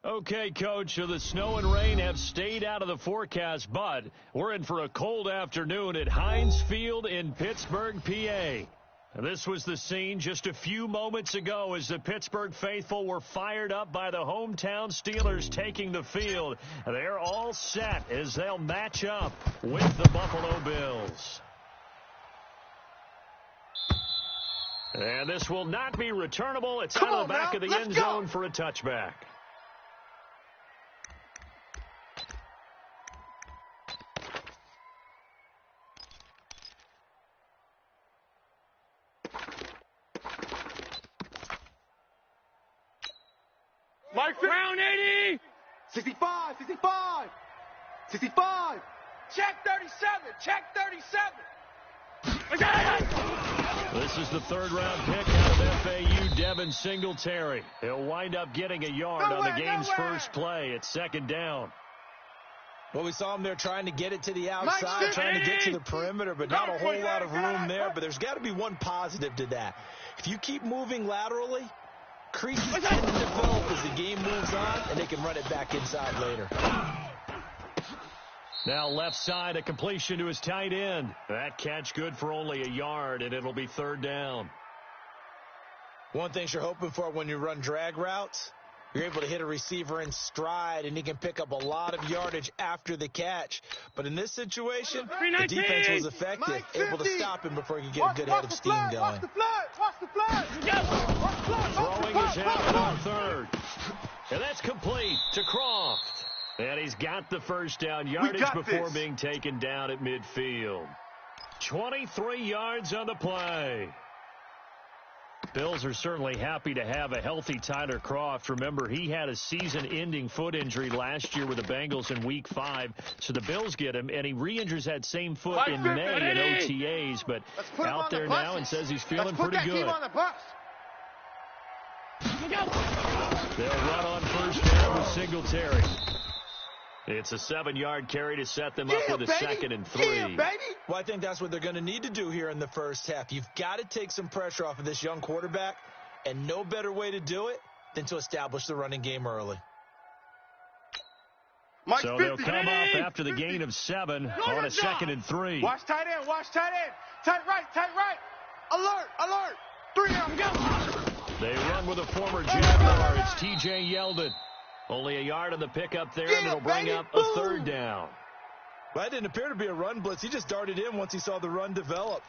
Okay, Coach, so the snow and rain have stayed out of the forecast, but we're in for a cold afternoon at Heinz Field in Pittsburgh, PA. This was the scene just a few moments ago as the Pittsburgh faithful were fired up by the hometown Steelers taking the field. They're all set as they'll match up with the Buffalo Bills. And this will not be returnable. It's out of the back of the end zone for a touchback. Round 80! 65, 65, 65. Check 37, check 37. This is the third-round pick out of FAU, Devin Singletary. He'll wind up getting a yard on the game's first play at second down. Well, we saw him there trying to get it to the outside, trying to get to the perimeter, but not a whole lot of room there. But there's got to be one positive to that. If you keep moving laterally, creases tend to develop as the game moves on, and they can run it back inside later. Now left side, a completion to his tight end. That catch good for only a yard, and it'll be third down. One thing you're hoping for when you run drag routes, you're able to hit a receiver in stride, and he can pick up a lot of yardage after the catch. But in this situation, the defense was effective, able to stop him before he could get a good head of steam going. Watch the flag! Watch the flag! Throwing his helmet on third. And that's complete to Croft. And he's got the first down yardage before being taken down at midfield. 23 yards on the play. Bills are certainly happy to have a healthy Tyler Croft. Remember, he had a season-ending foot injury last year with the Bengals in Week 5. So the Bills get him, and he re-injures that same foot in May in OTAs. But out there now and says he's feeling pretty good. They'll run on first down with Singletary. It's a 7-yard carry to set them up with a second and 3. Well, I think that's what they're going to need to do here in the first half. You've got to take some pressure off of this young quarterback, and no better way to do it than to establish the running game early. So they'll come up after the gain of 7 on a second and 3. Watch tight end, watch tight end. Tight right, tight right. Alert, alert. 3 out, go. They run with a former Jaguar. It's T.J. Yeldon. Only a yard on the pickup there, and it'll bring up a third down. Well, that didn't appear to be a run blitz. He just darted in once he saw the run develop.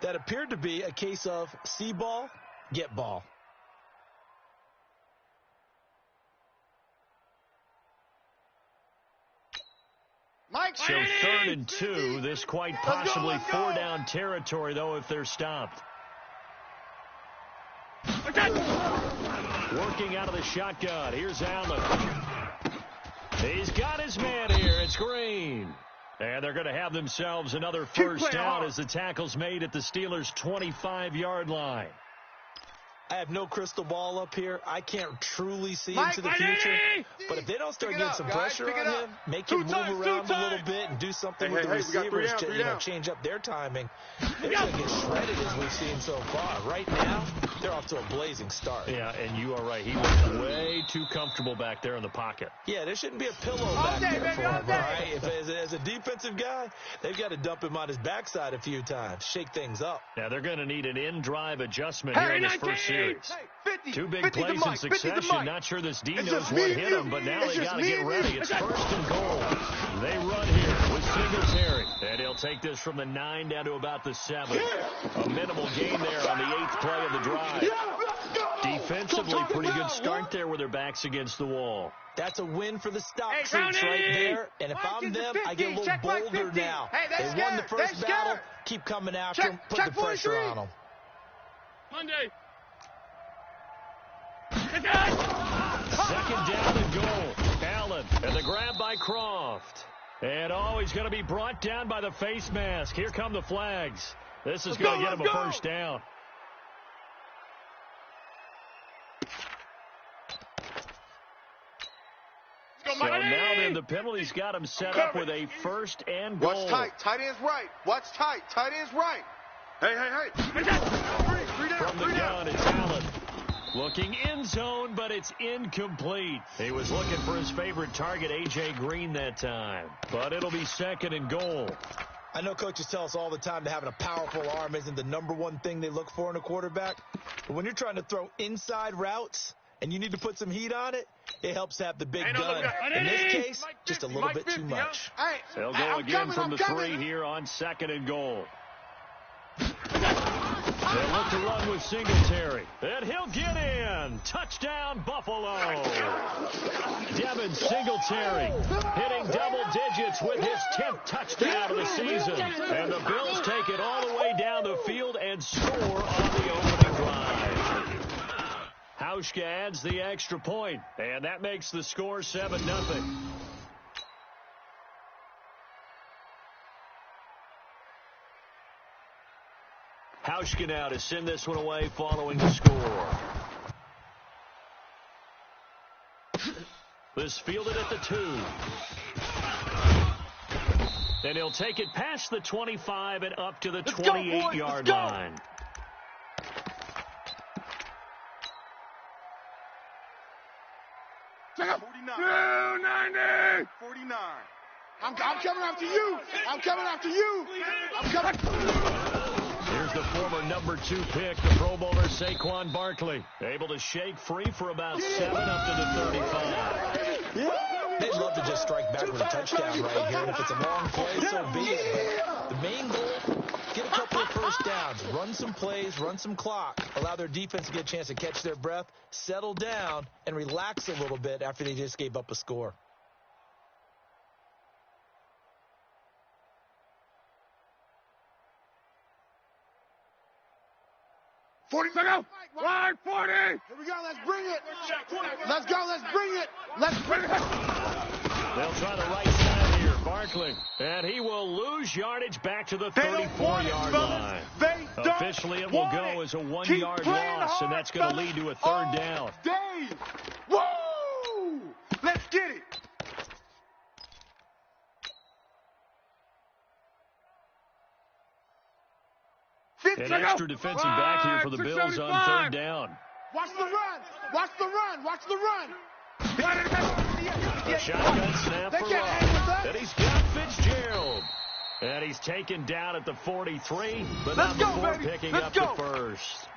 That appeared to be a case of see ball, get ball. So 3rd and 2. This quite possibly 4-down territory, though, if they're stopped. Working out of the shotgun. Here's Allen. He's got his man here. It's Green. And they're going to have themselves another first down as the tackle's made at the Steelers' 25-yard line. I have no crystal ball up here. I can't truly see into the future. But if they don't start getting some pressure on him, make him move around a little bit and do something with the receivers to change up their timing, they're going to get shredded as we've seen so far. Right now, they're off to a blazing start. Yeah, and you are right. He looks way too comfortable back there in the pocket. Yeah, there shouldn't be a pillow back there for him, right? If as a defensive guy, they've got to dump him on his backside a few times, shake things up. Now, they're going to need an in-drive adjustment here in this first series. 2 big plays in succession. Not sure this D knows what hit him, but now they got to get ready. It's 1st and goal. They run here with Singletary. And he'll take this from the 9 down to about the 7. A minimal gain there on the 8th play of the drive. Defensively, pretty good start there with their backs against the wall. That's a win for the stop troops right there. And if I'm them, I get a little bolder now. They won the first battle. Keep coming after them. Put the pressure on them. Monday. Second down and goal. Allen, and the grab by Croft. And he's going to be brought down by the face mask. Here come the flags. This is going to get him a first down. So now then, the penalty's got him set up with a 1st and goal. Watch tight. Tight end's right. Watch tight. Tight end's right. Hey. From the gun, it's Allen. Looking end zone, but it's incomplete. He was looking for his favorite target, A.J. Green, that time. But it'll be 2nd and goal. I know coaches tell us all the time that having a powerful arm isn't the #1 thing they look for in a quarterback. But when you're trying to throw inside routes and you need to put some heat on it, it helps to have the big gun. In this case, just a little bit too much. They'll go again from the 3 here on 2nd and goal. They look to run with Singletary. And he'll get in. Touchdown, Buffalo. Devin Singletary hitting double digits with his 10th touchdown of the season. And the Bills take it all the way down the field and score on the opening drive. Hauschka adds the extra point, and that makes the score 7-0. Hauschka now to send this one away following the score. This fielded at the 2. And he'll take it past the 25 and up to the 28-yard line. Check out 290. 49. I'm coming after you. I'm coming after you. I'm coming. Here's the former #2 pick, the Pro Bowler Saquon Barkley. Able to shake free for about 7 up to the 35. They'd love to just strike back with a touchdown right here. And if it's a long play, so be it. But the main goal, get a couple of first downs, run some plays, run some clock, allow their defense to get a chance to catch their breath, settle down, and relax a little bit after they just gave up a score. Line 40. Here we go. Let's bring it. Let's go. Let's bring it. Let's bring it. They'll try the right side here. Barkley. And he will lose yardage back to the 34-yard line. Officially, it will go as a 1-yard loss, and that's going to lead to a 3rd down. Dave. Woo! Let's get it. An extra defensive back here for the Bills on 3rd down. Watch the run. Watch the run. Watch the run. A shotgun snap for Ruff. And he's got Fitzgerald. And he's taken down at the 43, but not before picking up the first.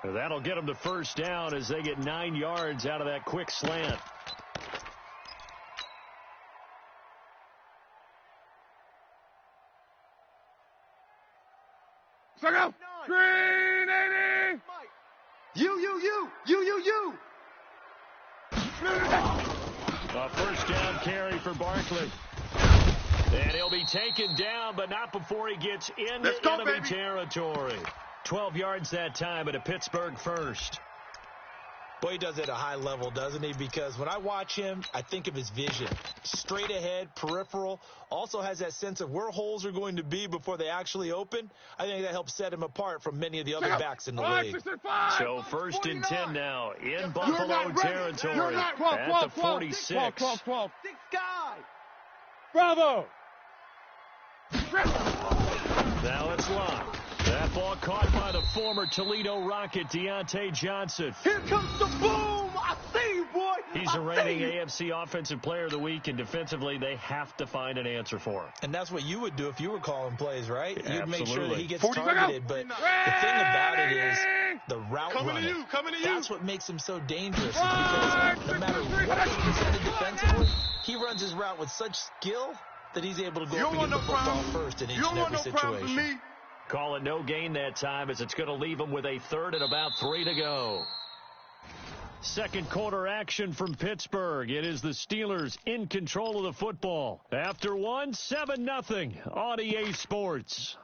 That'll get him the 1st down as they get 9 yards out of that quick slant. Green 80. You. A 1st down carry for Barkley. And he'll be taken down, but not before he gets into enemy territory. 12 yards that time, but a Pittsburgh 1st. Boy, he does it at a high level, doesn't he? Because when I watch him, I think of his vision. Straight ahead, peripheral. Also has that sense of where holes are going to be before they actually open. I think that helps set him apart from many of the other backs in the league. So 1st and 10 now in Buffalo territory at the 46. 12. Six guy. Bravo. Now it's locked. That ball caught by the former Toledo Rocket, Deontay Johnson. Here comes the boom. I see you, boy. He's a reigning AFC Offensive Player of the Week, and defensively, they have to find an answer for him. And that's what you would do if you were calling plays, right? Yeah, You'd make sure that he gets 40 targeted. But the thing about it is the route running. Coming to you. That's what makes him so dangerous. Because no matter what he's presented defensively, he runs his route with such skill that he's able to go up and get the football first in each and every situation. Call it no gain that time as it's going to leave him with a 3rd and about 3 to go. Second quarter action from Pittsburgh. It is the Steelers in control of the football. After 7-0 on EA Sports.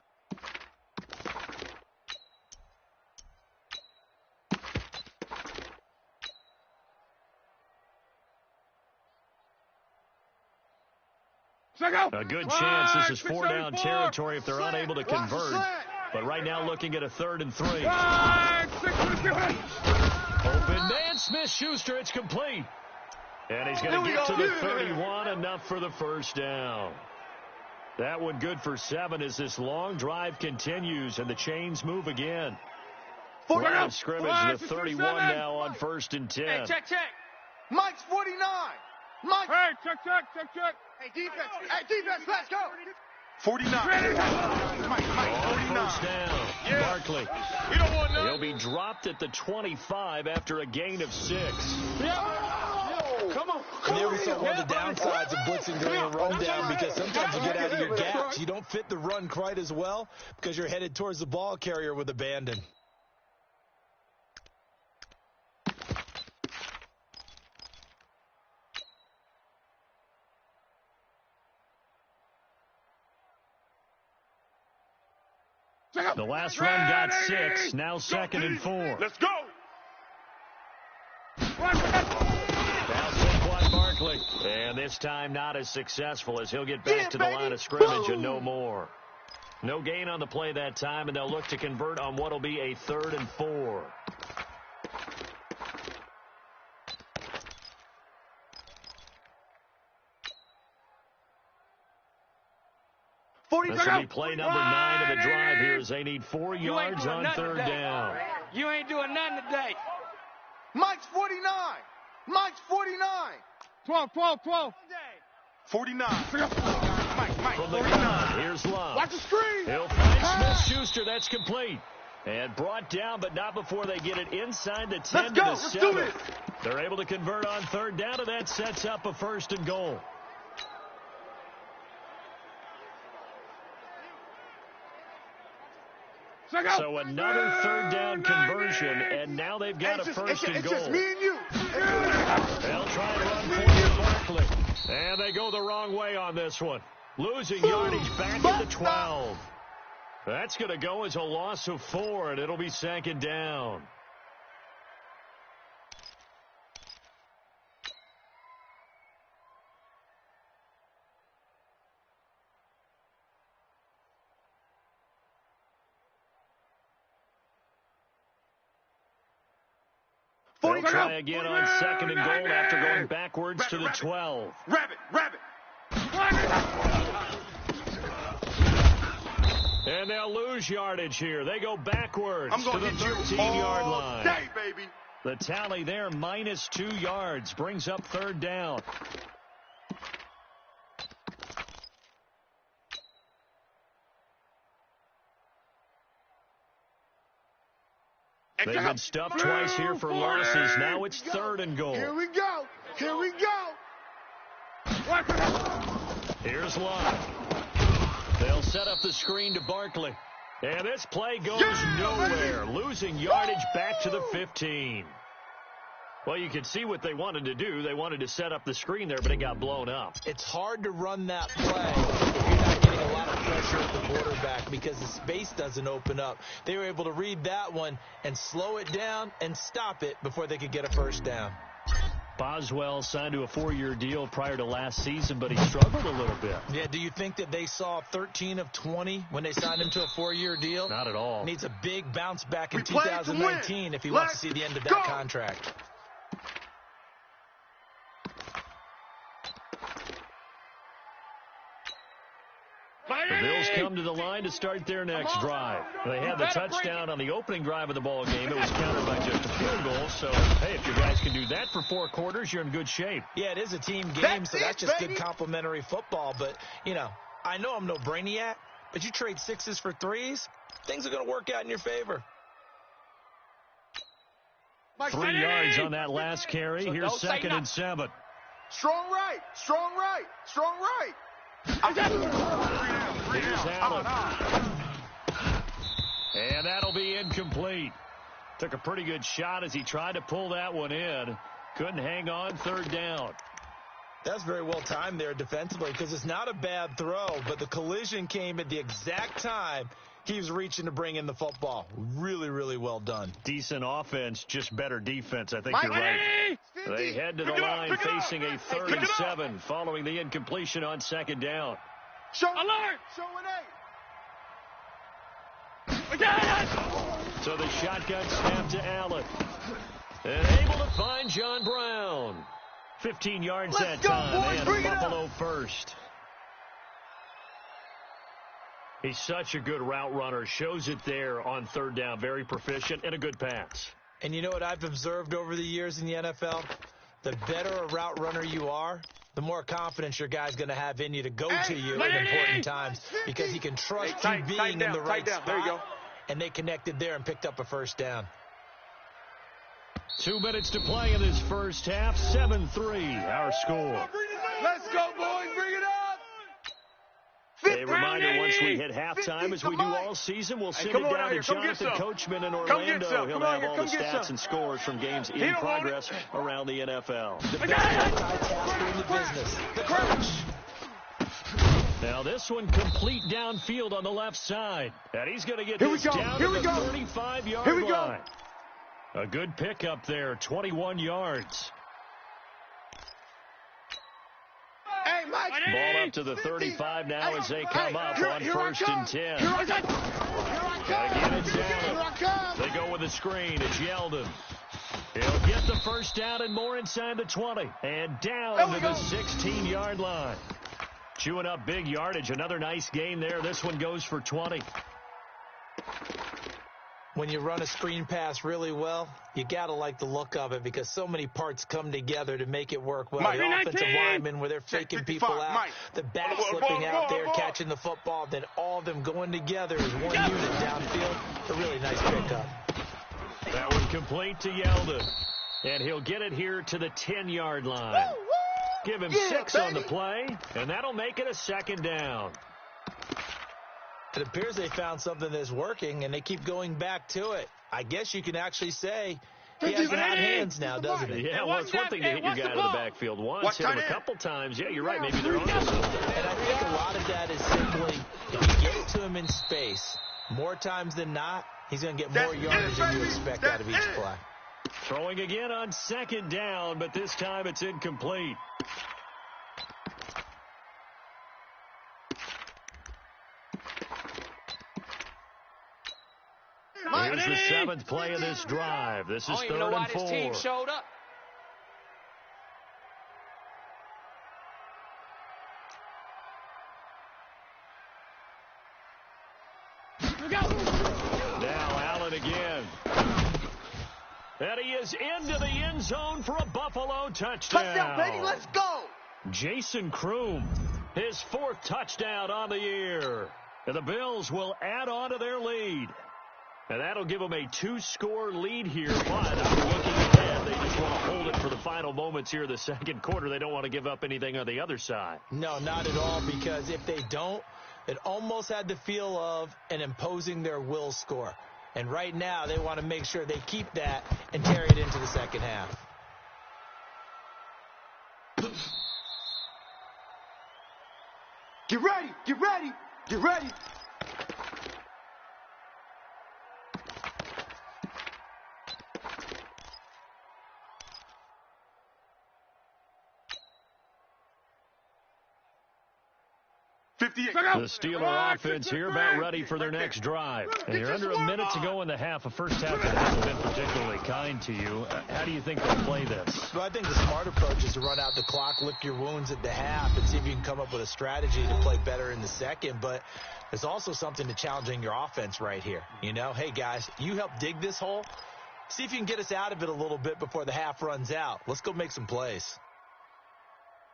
A good chance this is 4-down territory if they're unable to convert. But right now looking at a 3rd and 3. Open man, Smith-Schuster, it's complete. And he's going to get to the 31, enough for the 1st down. That one good for 7 as this long drive continues and the chains move again. Line of scrimmage, the 31 now on 1st and 10. Hey, check. Mike's 49. Mike. Hey, check. Hey, defense, let's go. 49. Mike, 49. First down. Yeah. Barkley. You don't want none. He'll be dropped at the 25 after a gain of 6. Come on. And there we saw one of the downsides of blitzing during a rundown, because sometimes you get out of your gaps. You don't fit the run quite as well because you're headed towards the ball carrier with abandon. The last run got 6. Now 2nd and 4. Let's go. Now Saquon Barkley. And this time not as successful, as he'll get back to the line of scrimmage and no more. No gain on the play that time, and they'll look to convert on what will be a 3rd and 4. This will be play number 9 of the drive here, as they need 4 yards on 3rd down. You ain't doing nothing today. Mike's 49. Mike's 49. 12. 49. Mike, From the 49. gun, here's Love. Watch the screen. He'll find Smith-Schuster. That's complete. And brought down, but not before they get it inside the 10 to the 7. Do it. They're able to convert on 3rd down, and that sets up a 1st and goal. So another 3rd down conversion, and now they've got a 1st and goal. It's just me and you. They'll try to run for you, Barkley. And they go the wrong way on this one. Losing yardage back at the 12. That's going to go as a loss of 4, and it'll be 2nd down. They'll try again on 2nd and goal after going backwards to the 12. Rabbit. And they'll lose yardage here. They go backwards I'm to gonna the hit you 13-yard all line. day, baby. The tally there, minus 2 yards, brings up 3rd down. They've been stuffed twice here for losses. Now it's 3rd and goal. Here we go. Here's Love. They'll set up the screen to Barkley. And this play goes nowhere, losing yardage back to the 15. Well, you can see what they wanted to do. They wanted to set up the screen there, but it got blown up. It's hard to run that play if you're not getting a lot of pressure at the quarterback, because the space doesn't open up. They were able to read that one and slow it down and stop it before they could get a 1st down. Boswell signed to a 4-year deal prior to last season, but he struggled a little bit. Yeah, do you think that they saw 13 of 20 when they signed him to a 4-year deal? Not at all. Needs a big bounce back in 2019 if he wants to see the end of that contract. The Bills come to the line to start their next drive. They had the touchdown on the opening drive of the ball game. It was countered by just a field goal. So, hey, if you guys can do that for 4 quarters, you're in good shape. Yeah, it is a team game, so that's just good complimentary football. But, you know, I know I'm no brainiac, but you trade 6s for 3s, things are going to work out in your favor. 3 yards on that last carry. So here's 2nd and 7. Strong right. Here's Allen. And that'll be incomplete. Took a pretty good shot as he tried to pull that one in. Couldn't hang on, 3rd down. That's very well timed there defensively, because it's not a bad throw, but the collision came at the exact time he was reaching to bring in the football. Really, really well done. Decent offense, just better defense. I think you're right. They head to the line facing a 3rd and 7 following the incompletion on 2nd down. Alert! So the shotgun snap to Allen. And able to find John Brown. 15 yards that time, and Buffalo first. He's such a good route runner. Shows it there on third down. Very proficient and a good pass. And you know what I've observed over the years in the NFL? The better a route runner you are, the more confidence your guy's going to have in you to go to you at important times because he can trust you being in the right spot. There you go. And they connected there and picked up a first down. 2 minutes to play in this first half. 7-3, our score. Let's go, boys. Bring it up. A reminder, once we hit halftime, as we do all season, we'll send it down to Jonathan Coachman in Orlando. He'll have all the stats and scores from games in progress around the NFL. The best multitasker in the business, the coach. Now this one complete downfield on the left side. And he's going to get this down to the 35-yard line. A good pickup there, 21 yards. Ball up to the 35 now as they come up on 1st and 10. Again, it's Yeldon. They go with a screen. It's Yeldon. He'll get the first down and more inside the 20. And down to the 16-yard line. Chewing up big yardage. Another nice gain there. This one goes for 20. When you run a screen pass really well, you got to like the look of it because so many parts come together to make it work well. The offensive linemen where they're faking people out, the back slipping out there, catching the football, then all of them going together as one unit downfield. A really nice pickup. That one complete to Yeldon. And he'll get it here to the 10-yard line. Give him 6 on the play, and that'll make it a 2nd down. It appears they found something that's working, and they keep going back to it. I guess you can actually say he has hot hands now, doesn't he? Yeah, well, it's one thing to hit your guy in the backfield once, hit him a couple times. Yeah, you're right. Maybe they're on to something. And I think a lot of that is simply if you get it to him in space, more times than not, he's going to get more yardage than you expect out of each play. Throwing again on 2nd down, but this time it's incomplete. Here's the 7th play of this drive. This is 3rd and 4. This team showed up. Now Allen again. And he is into the end zone for a Buffalo touchdown. Touchdown, baby. Let's go. Jason Kroom, his 4th touchdown on the year. And the Bills will add on to their lead. And that'll give them a 2-score lead here. But I'm looking ahead. They just want to hold it for the final moments here of the 2nd quarter. They don't want to give up anything on the other side. No, not at all, because if they don't, it almost had the feel of an imposing their will score. And right now, they want to make sure they keep that and carry it into the 2nd half. Get ready, get ready, get ready. The Steeler offense here about ready for their next drive. And you're under a minute to go in the half. The first half hasn't been particularly kind to you. How do you think they'll play this? Well, I think the smart approach is to run out the clock, lick your wounds at the half, and see if you can come up with a strategy to play better in the 2nd. But there's also something to challenging your offense right here. You know, hey, guys, you help dig this hole. See if you can get us out of it a little bit before the half runs out. Let's go make some plays.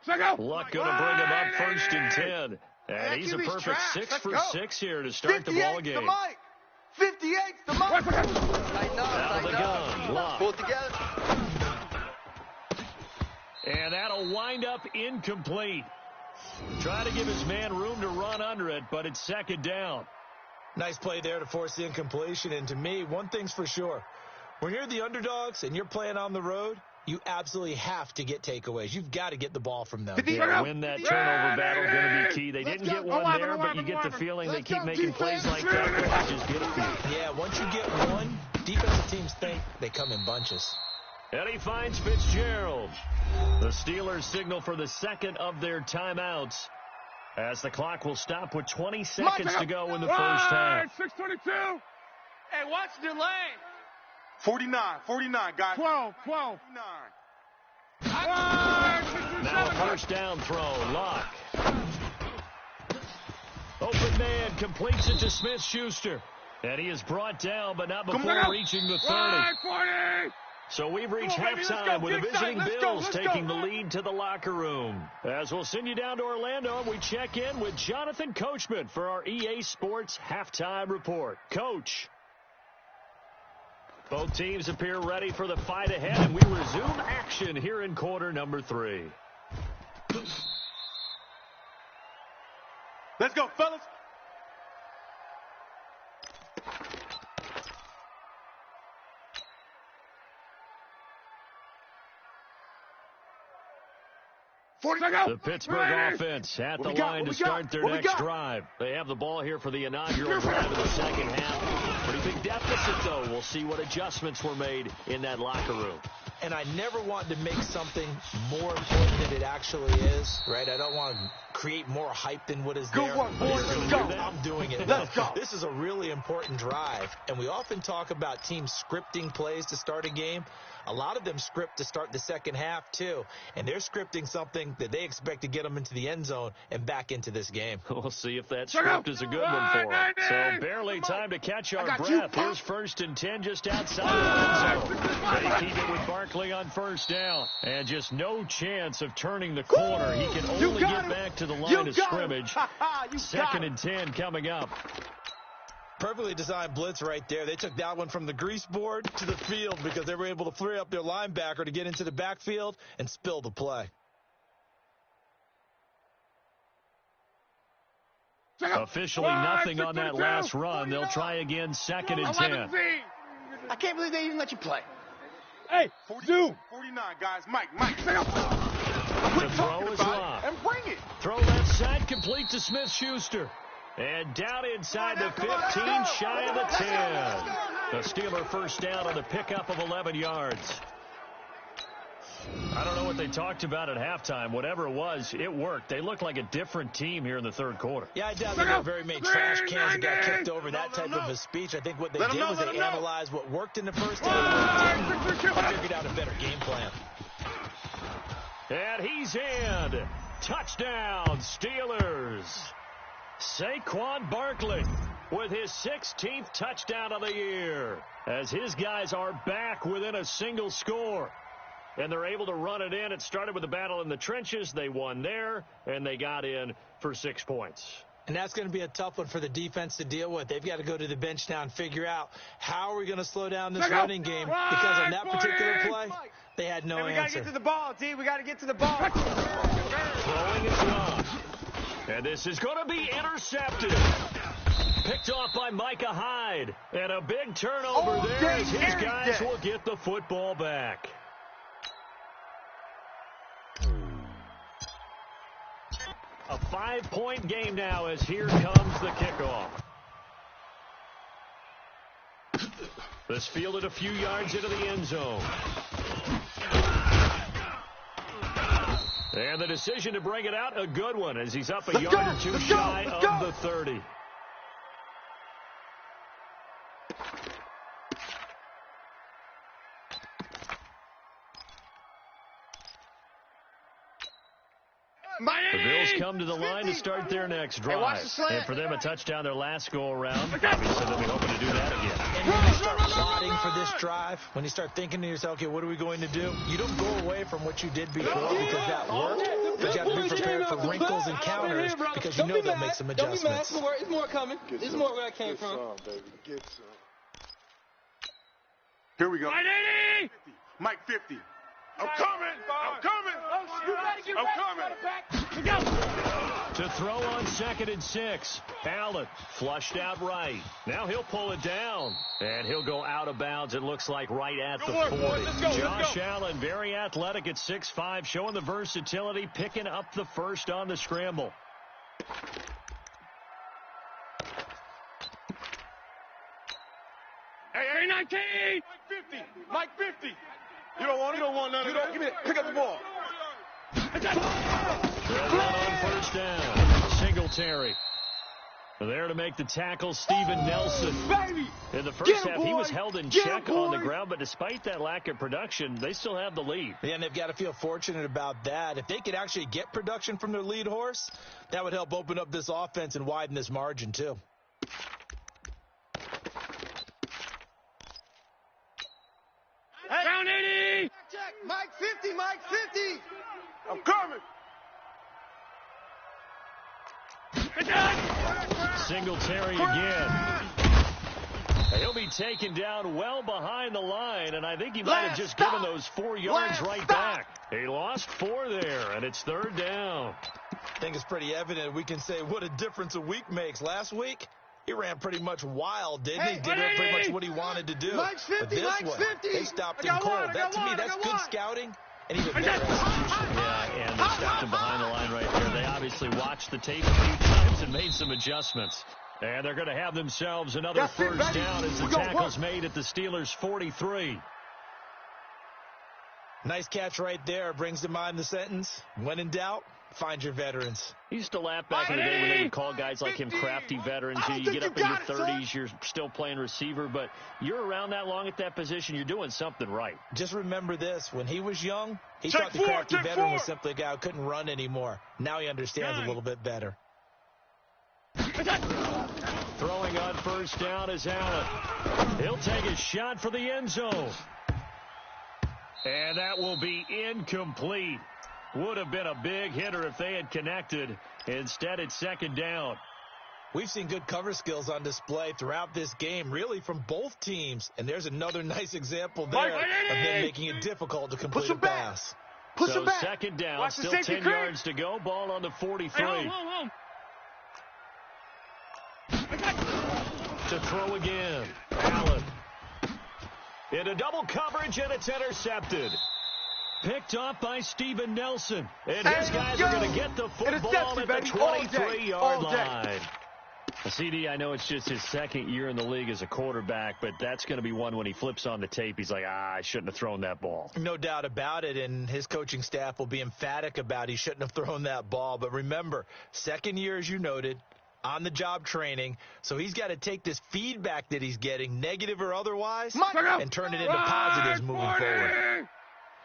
Luck going to bring him up 1st and 10. And he's a perfect 6 for 6 here to start the ball game. 58's the mic. Out of the gun. Luck. Pull it together. And that'll wind up incomplete. Try to give his man room to run under it, but it's 2nd down. Nice play there to force the incompletion. And to me, one thing's for sure. When you're the underdogs and you're playing on the road, you absolutely have to get takeaways. You've got to get the ball from them. Yeah, win that turnover battle going to be key. They didn't get one there, but you get the feeling they keep making plays like that. They just get a few. Yeah, once you get one, defensive teams think they come in bunches. And he finds Fitzgerald. The Steelers signal for the 2nd of their timeouts as the clock will stop with 20 seconds to go in the first half. 6:22. Hey, watch the lane. 49, guys. 12. Now a first down throw. Luck. Open man and completes it to Smith-Schuster. And he is brought down, but not before reaching the 30. So we've reached halftime with the visiting Bills taking the lead to the locker room. As we'll send you down to Orlando, we check in with Jonathan Coachman for our EA Sports Halftime Report. Coach. Both teams appear ready for the fight ahead, and we resume action here in quarter number 3. Let's go, fellas. The Pittsburgh offense at the line to start their next drive. They have the ball here for the inaugural drive of the second half. Pretty big deficit, though. We'll see what adjustments were made in that locker room. And I never want to make something more important than it actually is, right? I don't want to create more hype than what is there. Good one, boys. Let's go. I'm doing it. Let's go. This is a really important drive, and we often talk about teams scripting plays to start a game. A lot of them script to start the second half, too, and they're scripting something that they expect to get them into the end zone and back into this game. We'll see if that script is a good one for them. So barely time to catch our breath. Here's 1st and 10 just outside the end zone. They keep it with Barkley on first down, and just no chance of turning the corner. He can only get back to the line of scrimmage. 2nd and 10 coming up. Perfectly designed blitz right there. They took that one from the grease board to the field because they were able to free up their linebacker to get into the backfield and spill the play. Officially nothing on that last run. They'll try again, 2nd and 10. I can't believe they even let you play. Hey, 49, guys. Mike. The throw is locked. And bring it. Throw left side, complete to Smith-Schuster. And down inside the 15, shy of the 10. The Steeler first down on the pickup of 11 yards. I don't know what they talked about at halftime. Whatever it was, it worked. They looked like a different team here in the third quarter. Yeah, I doubt there were very many trash cans that got kicked over, that type of a speech. I think what they did was they analyzed what worked in the first half and figured out a better game plan. And he's in. Touchdown, Steelers. Saquon Barkley with his 16th touchdown of the year as his guys are back within a single score. And they're able to run it in. It started with a battle in the trenches. They won there, and they got in for 6 points. And that's going to be a tough one for the defense to deal with. They've got to go to the bench now and figure out how are we going to slow down this running game, because on that particular play, they had no answer. We got to get to the ball, D. We got to get to the ball. Throwing is long. And this is going to be intercepted. Picked off by Micah Hyde. And a big turnover there as his guys will get the football back. A 5-point game now as here comes the kickoff. This fielded a few yards into the end zone. And the decision to bring it out, a good one, as he's up a yard or two shy of the 30. The Bills come to the line to start their next drive. And for them, a touchdown their last go-around. Obviously, they'll be hoping to do that again. And when you start plotting for this drive, when you start thinking to yourself, okay, what are we going to do? You don't go away from what you did before because that worked. But you have to be prepared for wrinkles and counters because you know they'll make some adjustments. Don't be mad. It's more coming. It's more where I came from. Get some. Here we go. Mike 50. I'm coming. I'm coming. To throw on 2nd and 6. Allen flushed out right. Now he'll pull it down. And he'll go out of bounds, it looks like, right at the 40. Josh Allen, very athletic at 6'5", showing the versatility, picking up the first on the scramble. Hey, 19! Mike 50! You don't want none of that. Give me it. Pick up the ball. On first down. Singletary. There to make the tackle, Steven Nelson. Baby! In the first half, he was held in check on the ground, but despite that lack of production, they still have the lead. Yeah, and they've got to feel fortunate about that. If they could actually get production from their lead horse, that would help open up this offense and widen this margin, too. Hey. Down 80! Check. Mike 50, Mike 50! I'm coming! Singletary again. He'll be taken down well behind the line, and I think he might have just given those 4 yards right back. He lost 4 there, and it's 3rd down. I think it's pretty evident we can say what a difference a week makes. Last week, he ran pretty much wild, didn't he? Did pretty much what he wanted to do. Mike's 50, but this Mike's one, 50. they stopped him cold. That, to me, that's good scouting and even better execution. Yeah, and they stopped him behind the line right there. They obviously watched the tape a few times and made some adjustments. And they're going to have themselves another first down as the tackle's made at the Steelers' 43. Nice catch right there. Brings to mind the sentence, when in doubt, find your veterans. He used to laugh back in the day when they would call guys like him crafty veterans. You get up in your 30s, you're still playing receiver, but you're around that long at that position, you're doing something right. Just remember this. When he was young, he thought the crafty veteran was simply a guy who couldn't run anymore. Now he understands a little bit better. Throwing on first down is Allen. He'll take a shot for the end zone. And that will be incomplete. Would have been a big hitter if they had connected. Instead, it's 2nd down. We've seen good cover skills on display throughout this game, really from both teams. And there's another nice example there of them making it difficult to complete a pass. Push him back. 2nd down, still 10 yards to go. Ball on the 43. To throw again. Allen. Into double coverage, and it's intercepted. Picked off by Steven Nelson. And his guys are going to get the football at the 23-yard line. CD, I know it's just his 2nd year in the league as a quarterback, but that's going to be one when he flips on the tape. He's like, I shouldn't have thrown that ball. No doubt about it, and his coaching staff will be emphatic about he shouldn't have thrown that ball. But remember, 2nd year, as you noted, on-the-job training, so he's got to take this feedback that he's getting, negative or otherwise, and turn it into positives moving forward.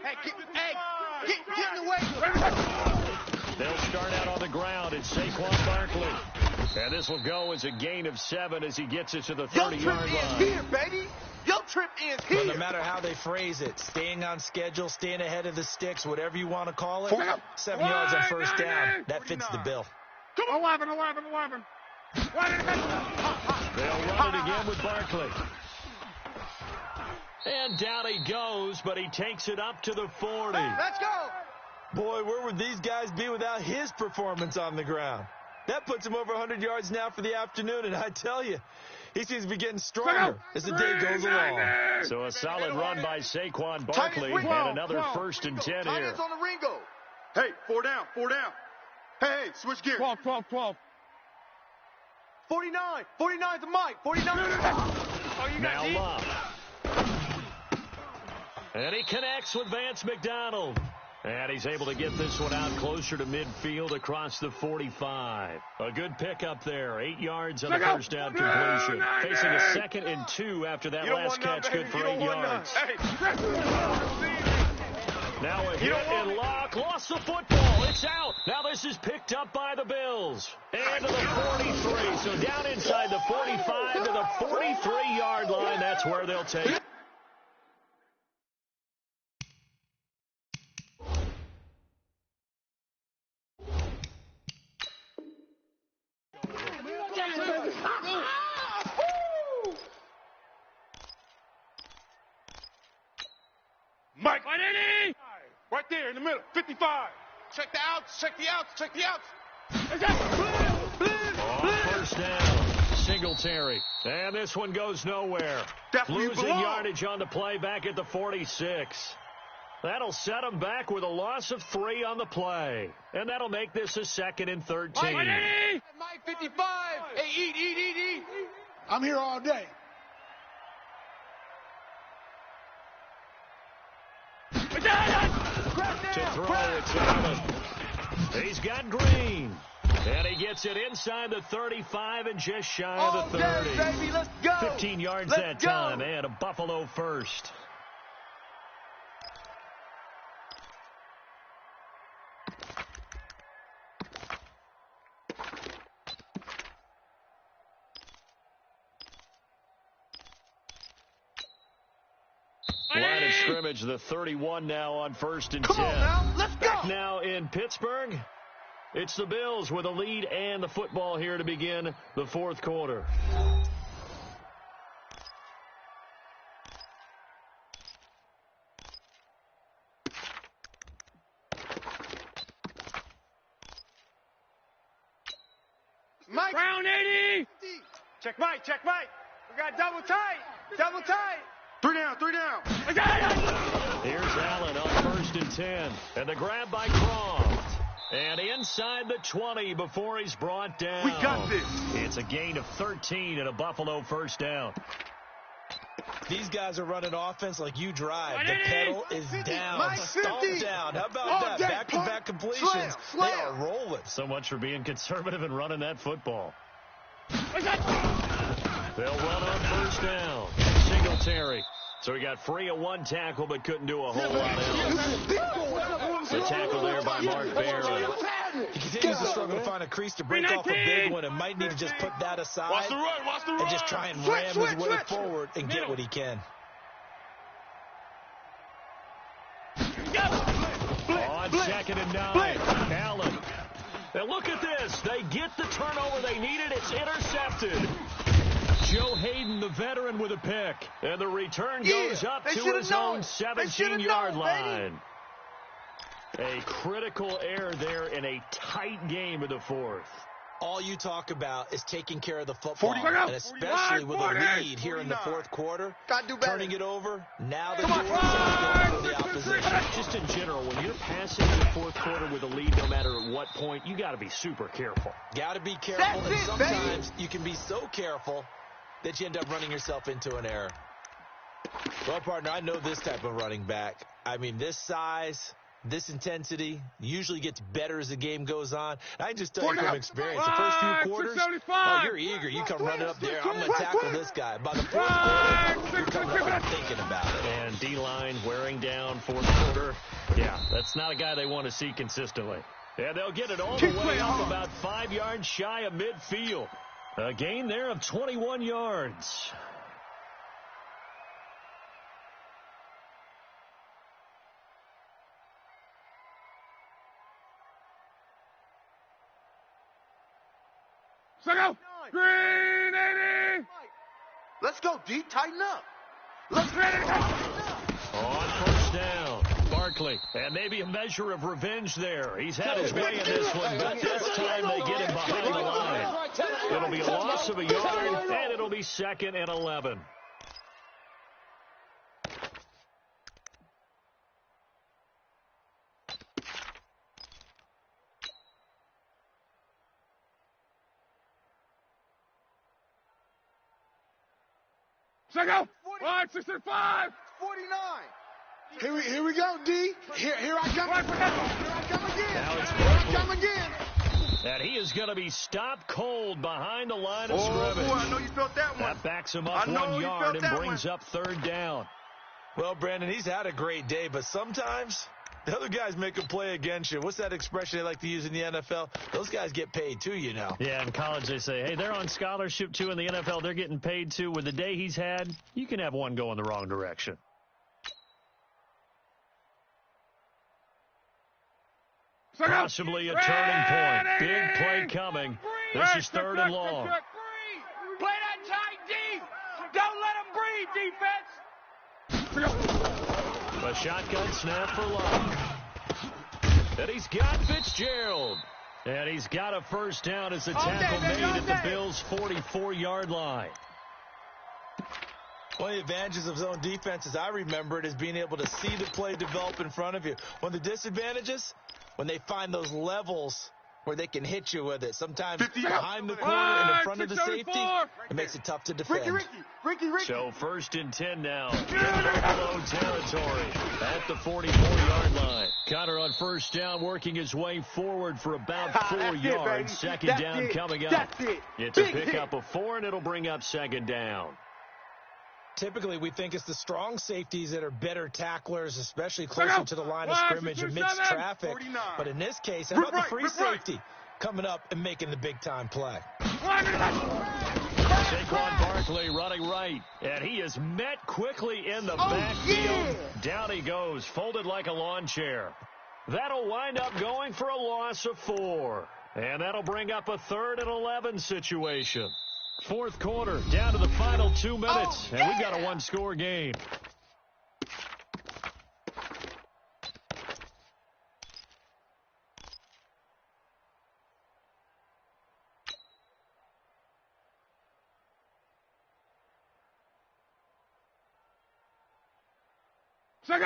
Hey, get in the way. They'll start out on the ground. It's Saquon Barkley. And this will go as a gain of 7 as he gets it to the 30-yard line. Here, baby. Your trip is here. But no matter how they phrase it, staying on schedule, staying ahead of the sticks, whatever you want to call it, 7 yards on first down, that fits the bill. 11. They'll run it again with Barkley. And down he goes, but he takes it up to the 40. Let's go. Boy, where would these guys be without his performance on the ground? That puts him over 100 yards now for the afternoon, and I tell you, he seems to be getting stronger as the day goes along. So a solid run by Saquon Barkley, and another 1st and 10 here. On the Ringo. Hey, 4 down. Hey, switch gears. 12. 49 to Mike. 49. Now Love. And he connects with Vance McDonald. And he's able to get this one out closer to midfield across the 45. A good pickup there. 8 yards on the first down completion. Facing a 2nd and 2 after that last catch. Good for 8 yards. Now a hit and lock. Lost the football. It's out. Now this is picked up by the Bills. And to the 43. So down inside the 45 to the 43-yard line. That's where they'll take it. Mike. Right there in the middle. 55. Check the outs. First down. Singletary. And this one goes nowhere. Losing yardage on the play back at the 46. That'll set them back with a loss of 3 on the play. And that'll make this a 2nd and 13. Mike 55. Hey, eat. I'm here all day. To throw, it's Allen. He's got Green. And he gets it inside the 35 and just shy of the 30. Baby, let's go. 15 yards that time, and a Buffalo first. Line of scrimmage, the 31 now on 1st and 10. Come on now, let's go. Back now in Pittsburgh. It's the Bills with a lead and the football here to begin the 4th quarter. Mike. Brown 80. Check Mike, check Mike. We got double tight. Double tight. 3 down, 3 down. Here's Allen on 1st and 10. And the grab by Croft. And inside the 20 before he's brought down. We got this. It's a gain of 13 and a Buffalo first down. These guys are running offense like you drive. The pedal is down. Stomp down. How about that? Back-to-back completions. They are rolling. So much for being conservative and running that football. They'll run on 1st down. Singletary. So he got free of 1 tackle but couldn't do a whole lot else. The tackle there by Mark Barry. He continues to struggle to find a crease to break off a big one and might need to just put that aside and just try and ram his way forward and get what he can. On 2nd and 9, Allen. And look at this. They get the turnover they needed. It's intercepted. Joe Hayden, the veteran, with a pick. And the return goes up to his own 17-yard line. A critical error there in a tight game of the 4th. All you talk about is taking care of the football, and especially with a lead here in the 4th quarter, turning it over, now the door is open for the opposition. Just in general, when you're passing in the 4th quarter with a lead, no matter at what point, you got to be super careful. Got to be careful, and sometimes you can be so careful that you end up running yourself into an error. Well, partner, I know this type of running back. I mean, this size, this intensity usually gets better as the game goes on. I can just tell you from experience, the first few quarters, oh, you're eager. You come running up there, I'm going to tackle this guy. By the 4th quarter, you're coming up thinking about it. And D-line wearing down 4th quarter. Yeah, that's not a guy they want to see consistently. And they'll get it all the way up about 5 yards shy of midfield. A gain there of 21 yards. Second. Green 80. Let's go, D. Tighten up. Let's ready. On 1st down, Barkley. And maybe a measure of revenge there. He's had his way in this one, but this time they get him behind the line. It'll be a loss of a yard, and it'll be 2nd and 11. Second. 65. 49. Here we go, D. Here I come. Here I come again. Now it's Here I come again. And he is going to be stopped cold behind the line of scrimmage. Boy, I know you felt that one. That backs him up 1 yard and brings up 3rd down. Well, Brandon, he's had a great day, but sometimes the other guys make a play against you. What's that expression they like to use in the NFL? Those guys get paid too, you know. Yeah, in college they say, hey, they're on scholarship too. In the NFL, they're getting paid too. With the day he's had, you can have one go in the wrong direction. Possibly a turning point. Big play coming. This is 3rd and long. Play that tight, D. Don't let him breathe, defense. A shotgun snap for Locke. And he's got Fitzgerald. And he's got a 1st down as the tackle made at the Bills' 44-yard line. One of the advantages of zone defense, as I remember it, is being able to see the play develop in front of you. One of the disadvantages, when they find those levels where they can hit you with it. Sometimes behind the corner and in front of the safety, it makes it tough to defend. Ricky. So 1st and 10 now in Buffalo territory at the 44-yard line. Connor on 1st down, working his way forward for about 4 yards. Second down coming up. It's a pickup of 4, and it'll bring up 2nd down. Typically, we think it's the strong safeties that are better tacklers, especially closer to the line of scrimmage amidst traffic. But in this case, how about the free safety coming up and making the big-time play? Saquon Barkley running right, and he is met quickly in the backfield. Down he goes, folded like a lawn chair. That'll wind up going for a loss of 4. And that'll bring up a 3rd and 11 situation. 4th quarter, down to the final 2 minutes, and we've got a 1-score game.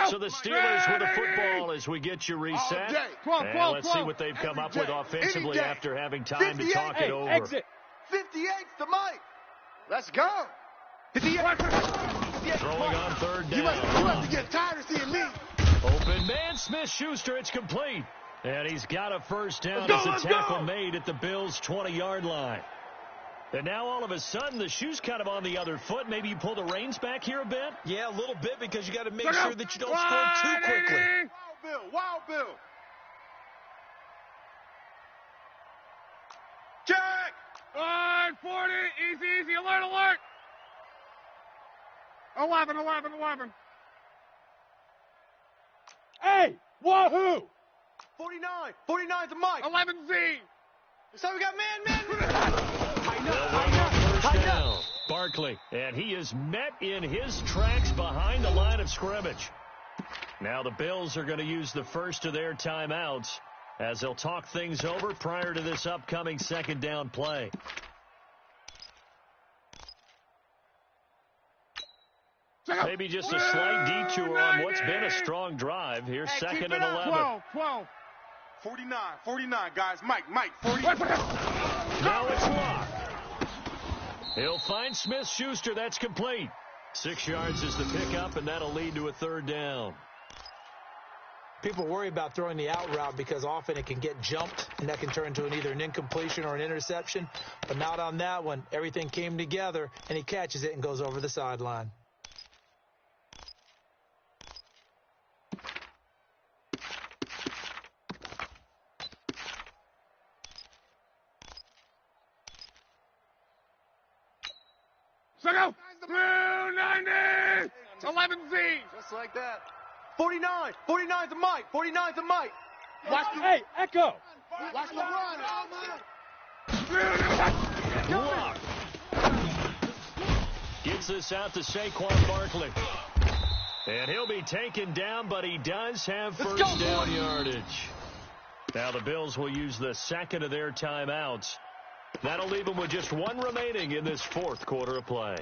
So the Steelers with the football as we get you reset. And let's see what they've come up with offensively after having time to talk it over. 58's the mic. Let's go. Throwing on 3rd down. You must get tired of seeing me. Open man, Smith-Schuster. It's complete. And he's got a 1st down as a tackle made at the Bills' 20-yard line. And now all of a sudden the shoe's kind of on the other foot. Maybe you pull the reins back here a bit? Yeah, a little bit, because you got to make sure that you don't score too quickly. Wild Bill. Check. 40, easy, alert. 11. Hey, wahoo! 49's the mic. 11Z. So we got man. First down, Barkley, and he is met in his tracks behind the line of scrimmage. Now the Bills are going to use the first of their timeouts as they'll talk things over prior to this upcoming 2nd down play. Maybe just a slight detour on what's been a strong drive. Here's 2nd and 11. 12. 49, guys. Mike, 40. Now it's locked. He'll find Smith-Schuster. That's complete. 6 yards is the pickup, and that'll lead to a 3rd down. People worry about throwing the out route because often it can get jumped, and that can turn into either an incompletion or an interception. But not on that one. Everything came together, and he catches it and goes over the sideline. Go! 290! 11Z! Just like that. 49's the mic. Watch hey, Echo! Watch the run. Block. Gets this out to Saquon Barkley. And he'll be taken down, but he does have first down yardage. Now the Bills will use the 2nd of their timeouts. That'll leave them with just 1 remaining in this 4th quarter of play.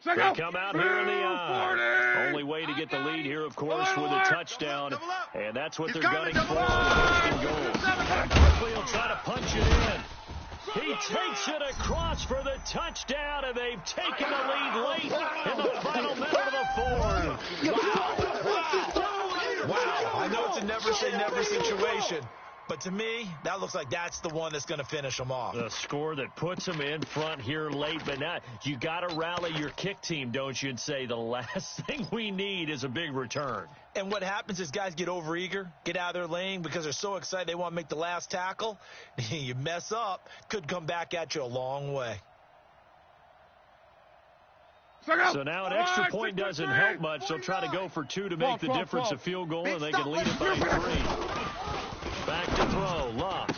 They come out here in the eye. Only way to get the lead here, of course, with a touchdown. And that's what they're gunning for on 1st and goal. Barkley will try to punch it in. He takes it across for the touchdown, and they've taken the lead late in the final minute of the 4th. Wow. I know it's a never-say-never situation, but to me, that looks like that's the one that's going to finish them off. The score that puts them in front here late, but now you got to rally your kick team, don't you, and say the last thing we need is a big return. And what happens is guys get overeager, get out of their lane because they're so excited they want to make the last tackle. You mess up, could come back at you a long way. So now an extra point doesn't help much. They'll try to go for 2 to make the difference a field goal, and they can lead it by 3. Back to throw, Love.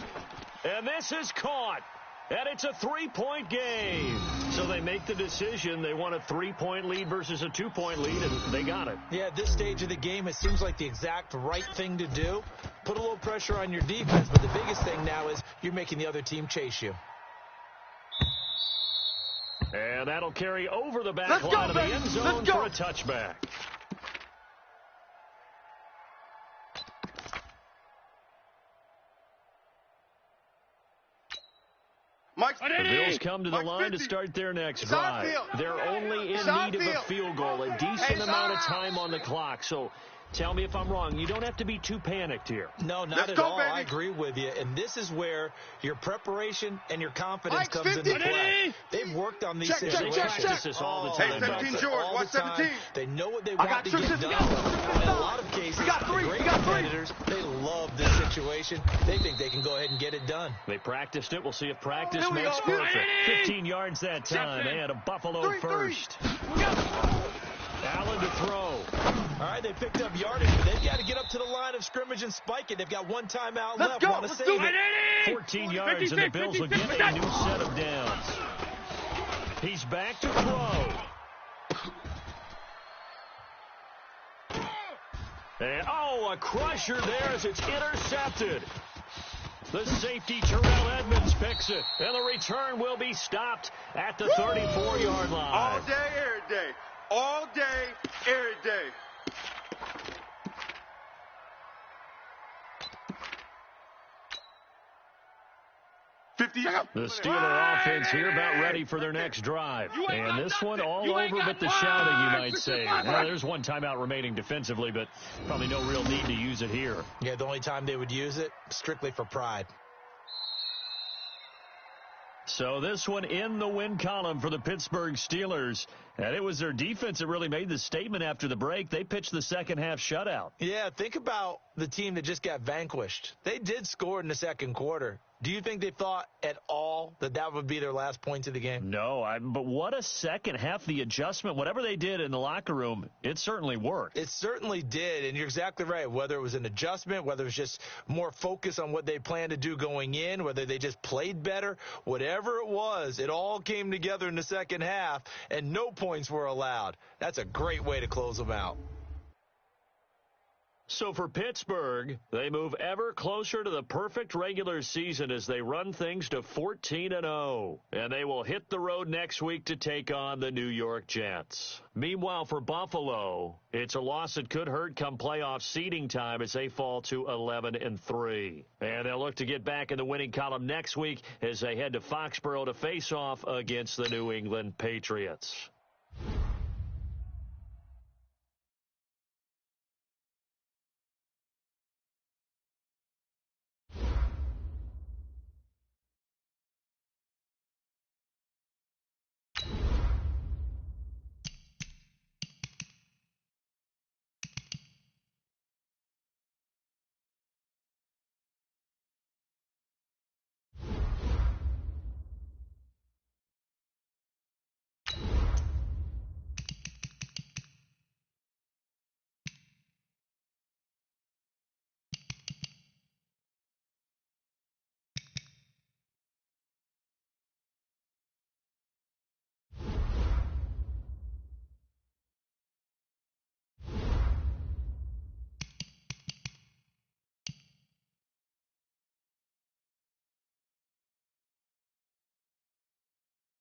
And this is caught. And it's a 3-point game. So they make the decision. They want a 3-point lead versus a 2-point lead, and they got it. Yeah, at this stage of the game, it seems like the exact right thing to do. Put a little pressure on your defense, but the biggest thing now is you're making the other team chase you. And that'll carry over the back line of the end zone for a touchback. The Bills come to the line to start their next drive. They're only in need of a field goal, a decent amount of time on the clock. So tell me if I'm wrong. You don't have to be too panicked here. No, not at all. I agree with you. And this is where your preparation and your confidence comes into play. They've worked on these things. They practice this all the time. Hey, 17, George. Watch 17. They know what they want to get done. In a lot of cases, great competitors, they love this situation. They think they can go ahead and get it done. They practiced it. We'll see if practice makes perfect. 15 yards that time, and a Buffalo first. Allen to throw. All right, they picked up yardage, but they've got to get up to the line of scrimmage and spike it. They've got one timeout left. Want to save it. 14 yards, and the Bills will get a new set of downs. He's back to throw. And, a crusher there as it's intercepted. The safety, Terrell Edmonds, picks it. And the return will be stopped at the 34-yard line. All day, every day. All day, every day. The Steeler offense here about ready for their next drive. And this one all over but the shouting, you might say. Well, there's one timeout remaining defensively, but probably no real need to use it here. Yeah, the only time they would use it, strictly for pride. So this one in the win column for the Pittsburgh Steelers. And it was their defense that really made the statement after the break. They pitched the second half shutout. Yeah, think about the team that just got vanquished. They did score in the second quarter. Do you think they thought at all that that would be their last points of the game? No, but what a second half. The adjustment, whatever they did in the locker room, it certainly worked. It certainly did, and you're exactly right. Whether it was an adjustment, whether it was just more focus on what they planned to do going in, whether they just played better, whatever it was, it all came together in the second half, and no points were allowed. That's a great way to close them out. So for Pittsburgh, they move ever closer to the perfect regular season as they run things to 14-0. And they will hit the road next week to take on the New York Jets. Meanwhile, for Buffalo, it's a loss that could hurt come playoff seeding time as they fall to 11-3. And they'll look to get back in the winning column next week as they head to Foxborough to face off against the New England Patriots.